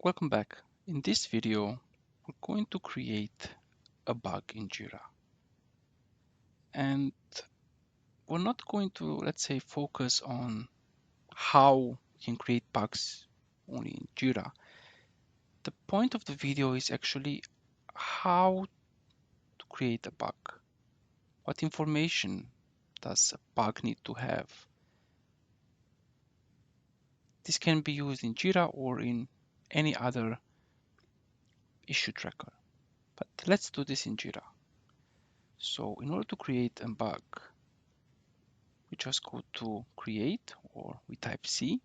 Welcome back. In this video, we're going to create a bug in JIRA. And we're not going to, let's say, focus on how we can create bugs only in JIRA. The point of the video is actually how to create a bug. What information does a bug need to have? This can be used in JIRA or in any other issue tracker. But let's do this in JIRA. So in order to create a bug, we just go to create, or we type C.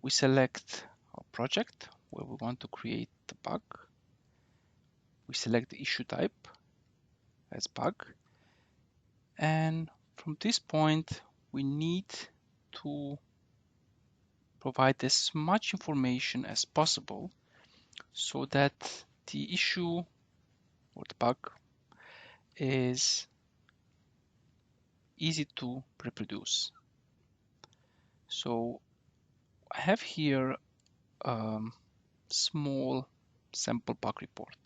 We select our project where we want to create the bug. We select the issue type as bug. And from this point, we need to provide as much information as possible so that the issue or the bug is easy to reproduce. So I have here a small sample bug report.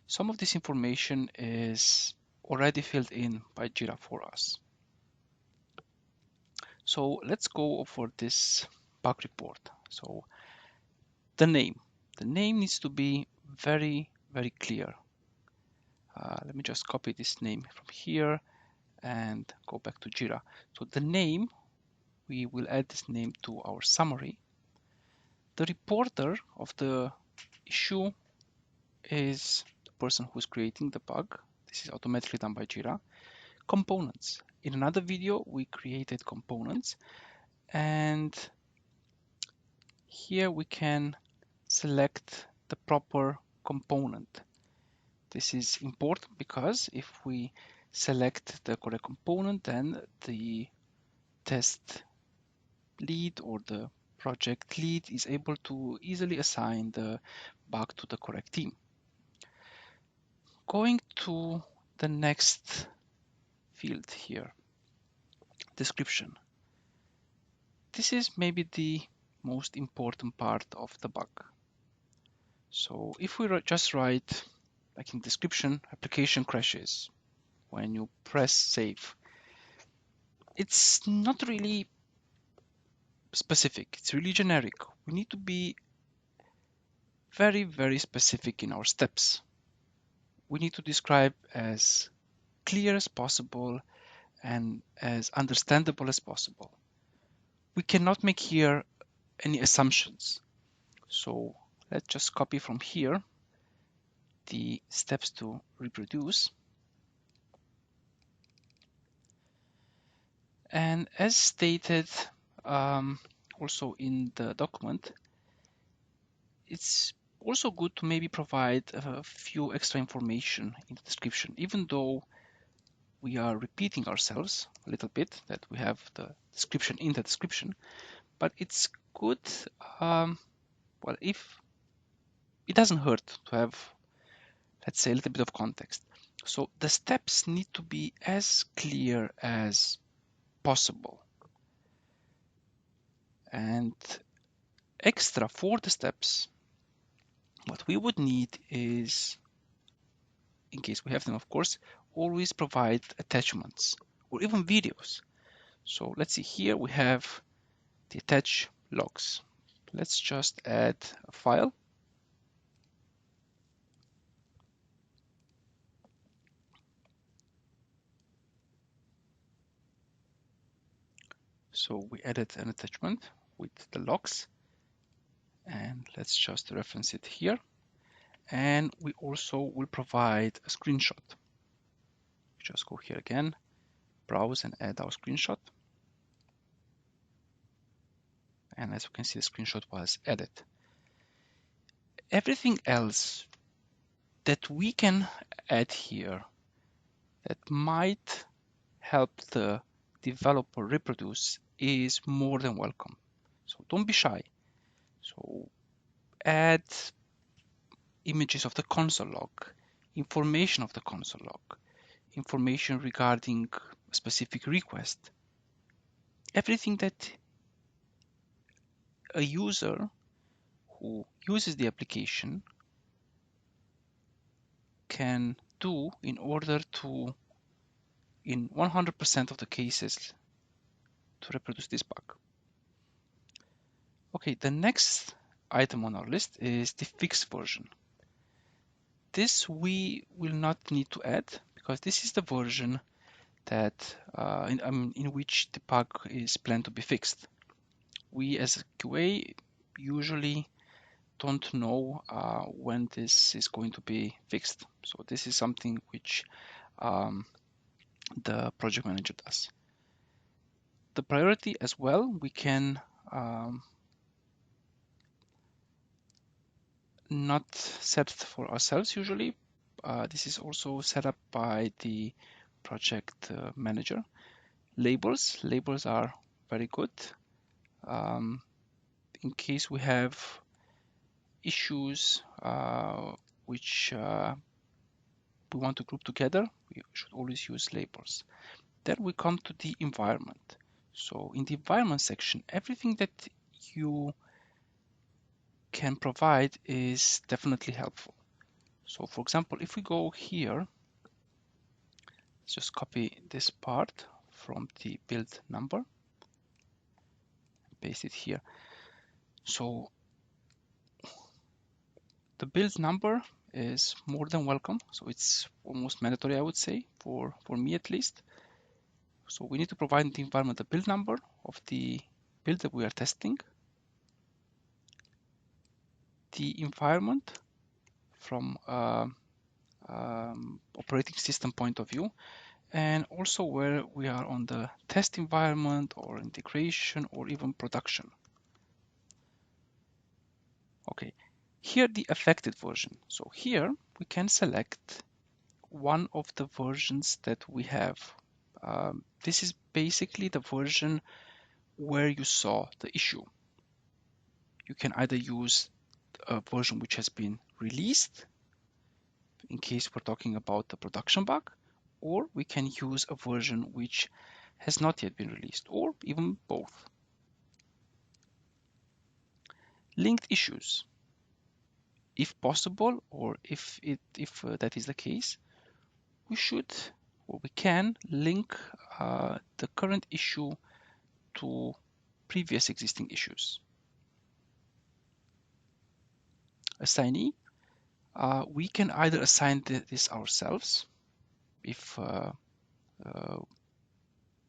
Some of this information is already filled in by JIRA for us. So let's go over this bug report. So the name needs to be very clear. Let me just copy this name from here and go back to JIRA. So the name, we will add this name to our summary. The reporter of the issue is the person who's creating the bug. This is automatically done by JIRA. Components. In another video, we created components, and here we can select the proper component. This is important because if we select the correct component, then the test lead or the project lead is able to easily assign the bug to the correct team. Going to the next field here, description. This is maybe the most important part of the bug. So if we just write, like in description, application crashes when you press save, it's not really specific, it's really generic. We need to be very specific in our steps. We need to describe as clear as possible and as understandable as possible. We cannot make here any assumptions. So let's just copy from here the steps to reproduce. And as stated also in the document, it's also good to maybe provide a few extra information in the description, even though we are repeating ourselves a little bit, that we have the description in the description, but it's good, well, if it doesn't hurt to have, let's say, a little bit of context. So the steps need to be as clear as possible. And extra for the steps, what we would need is, in case we have them, of course, always provide attachments or even videos. So let's see, here we have the attach logs. Let's just add a file. So we added an attachment with the logs, and let's just reference it here. And we also will provide a screenshot. Just go here again, browse and add our screenshot. And as you can see, the screenshot was added. Everything else that we can add here that might help the developer reproduce is more than welcome. So don't be shy. So add images of the console log, information of the console log, information regarding a specific request. Everything that a user who uses the application can do in order to, in 100% of the cases, to reproduce this bug. Okay, the next item on our list is the fixed version. This we will not need to add because this is the version that in which the bug is planned to be fixed. We as a QA usually don't know when this is going to be fixed. So this is something which the project manager does. The priority as well, we can not set for ourselves usually. This is also set up by the project manager. Labels are very good. In case we have issues which we want to group together, we should always use labels. Then we come to the environment. So in the environment section, everything that you can provide is definitely helpful. So for example, if we go here, let's just copy this part from the build number, paste it here. So the build number is more than welcome. So it's almost mandatory, I would say, for me at least. So we need to provide in the environment the build number of the build that we are testing, the environment from operating system point of view, and also where we are on the test environment or integration or even production. Okay, here the affected version. So here we can select one of the versions that we have. This is basically the version where you saw the issue. You can either use a version which has been released, in case we're talking about the production bug, or we can use a version which has not yet been released, or even both. Linked issues. If possible, or if that is the case, we should or we can link the current issue to previous existing issues. Assignee. We can either assign this ourselves if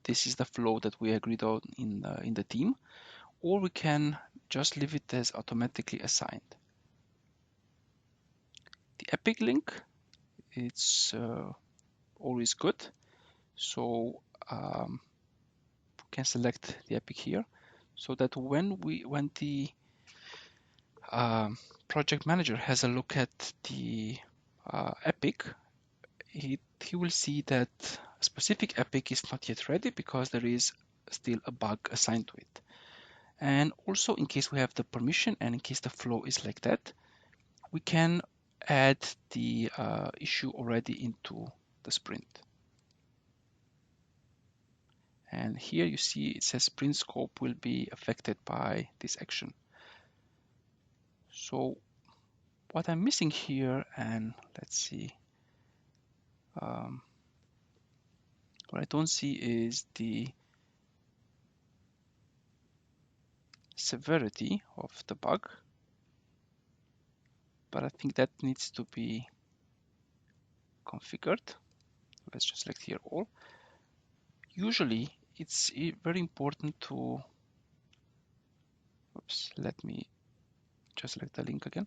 this is the flow that we agreed on in the team, or we can just leave it as automatically assigned. The epic link, it's always good. So we can select the epic here, so that when the project manager has a look at the epic, he will see that a specific epic is not yet ready because there is still a bug assigned to it. And also, in case we have the permission and in case the flow is like that, we can add the issue already into the sprint. And here you see it says sprint scope will be affected by this action. So what I'm missing here, and let's see, what I don't see is the severity of the bug, but I think that needs to be configured. Let's just select here all. Usually it's very important to, oops, let me just select the link again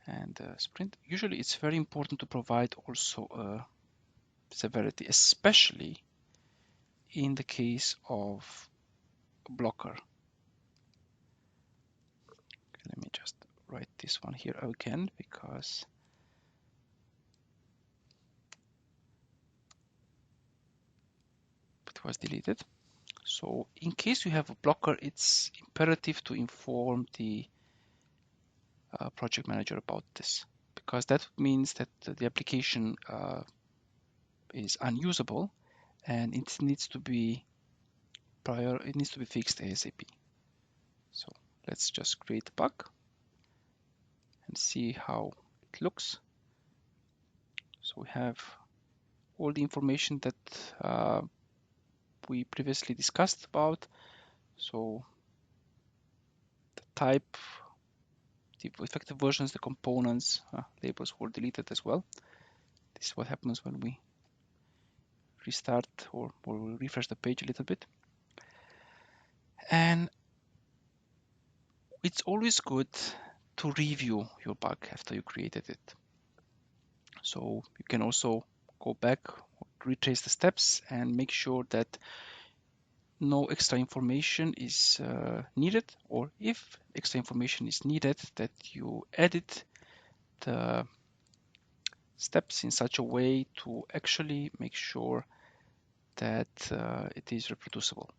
and sprint. Usually it's very important to provide also a severity, especially in the case of a blocker. Okay, let me just write this one here again because it was deleted. So in case you have a blocker, it's imperative to inform the project manager about this, because that means that the application is unusable and it needs to be fixed ASAP. So let's just create a bug. can see how it looks. So we have all the information that we previously discussed about. So the type, the effective versions, the components, labels were deleted as well. This is what happens when we restart or refresh the page a little bit. And it's always good to review your bug after you created it. So you can also go back, retrace the steps, and make sure that no extra information is needed, or if extra information is needed, that you edit the steps in such a way to actually make sure that it is reproducible.